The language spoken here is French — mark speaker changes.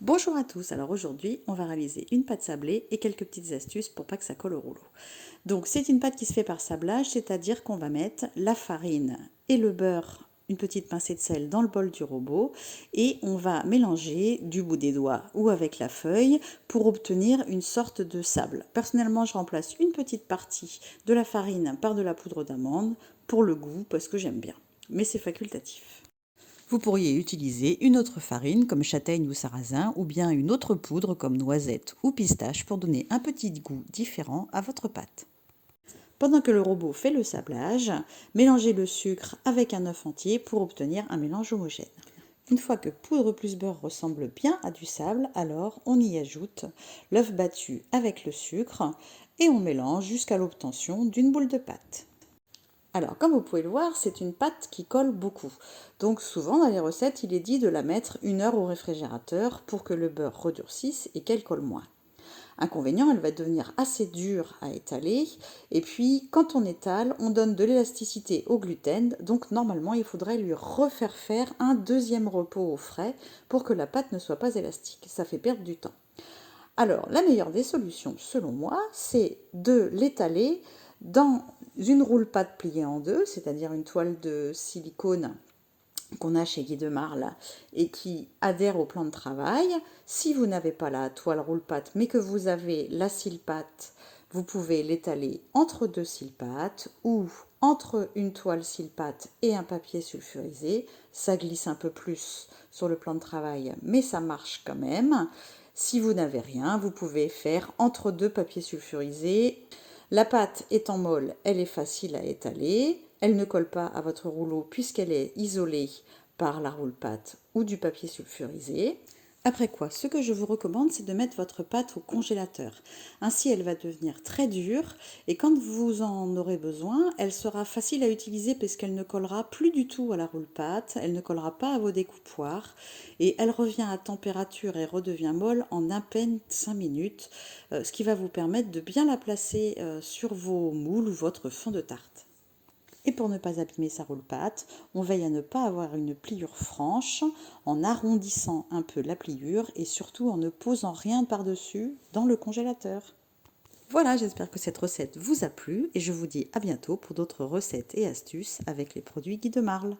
Speaker 1: Bonjour à tous, alors aujourd'hui on va réaliser une pâte sablée et quelques petites astuces pour pas que ça colle au rouleau. Donc c'est une pâte qui se fait par sablage, c'est-à-dire qu'on va mettre la farine et le beurre, une petite pincée de sel dans le bol du robot et on va mélanger du bout des doigts ou avec la feuille pour obtenir une sorte de sable. Personnellement je remplace une petite partie de la farine par de la poudre d'amande pour le goût parce que j'aime bien, mais c'est facultatif. Vous pourriez utiliser une autre farine comme châtaigne ou sarrasin ou bien une autre poudre comme noisette ou pistache pour donner un petit goût différent à votre pâte. Pendant que le robot fait le sablage, mélangez le sucre avec un œuf entier pour obtenir un mélange homogène. Une fois que poudre plus beurre ressemble bien à du sable, alors on y ajoute l'œuf battu avec le sucre et on mélange jusqu'à l'obtention d'une boule de pâte. Alors, comme vous pouvez le voir, c'est une pâte qui colle beaucoup. Donc souvent dans les recettes, il est dit de la mettre 1 heure au réfrigérateur pour que le beurre redurcisse et qu'elle colle moins. Inconvénient, elle va devenir assez dure à étaler. Et puis, quand on étale, on donne de l'élasticité au gluten. Donc normalement, il faudrait lui refaire faire un deuxième repos au frais pour que la pâte ne soit pas élastique. Ça fait perdre du temps. Alors, la meilleure des solutions, selon moi, c'est de l'étaler dans une roule-pâte pliée en deux, c'est-à-dire une toile de silicone qu'on a chez Guy de Marle et qui adhère au plan de travail. Si vous n'avez pas la toile roule-pâte, mais que vous avez la cile-pâte, vous pouvez l'étaler entre deux cile-pâtes ou entre une toile cile-pâte et un papier sulfurisé. Ça glisse un peu plus sur le plan de travail, mais ça marche quand même. Si vous n'avez rien, vous pouvez faire entre deux papiers sulfurisés. La pâte étant molle, elle est facile à étaler. Elle ne colle pas à votre rouleau puisqu'elle est isolée par la roule-pâte ou du papier sulfurisé. Après quoi, ce que je vous recommande, c'est de mettre votre pâte au congélateur. Ainsi, elle va devenir très dure et quand vous en aurez besoin, elle sera facile à utiliser parce qu'elle ne collera plus du tout à la roule-pâte, elle ne collera pas à vos découpoirs et elle revient à température et redevient molle en à peine 5 minutes, ce qui va vous permettre de bien la placer sur vos moules ou votre fond de tarte. Et pour ne pas abîmer sa roule-pâte, on veille à ne pas avoir une pliure franche, en arrondissant un peu la pliure et surtout en ne posant rien par-dessus dans le congélateur. Voilà, j'espère que cette recette vous a plu et je vous dis à bientôt pour d'autres recettes et astuces avec les produits Guy de Marle.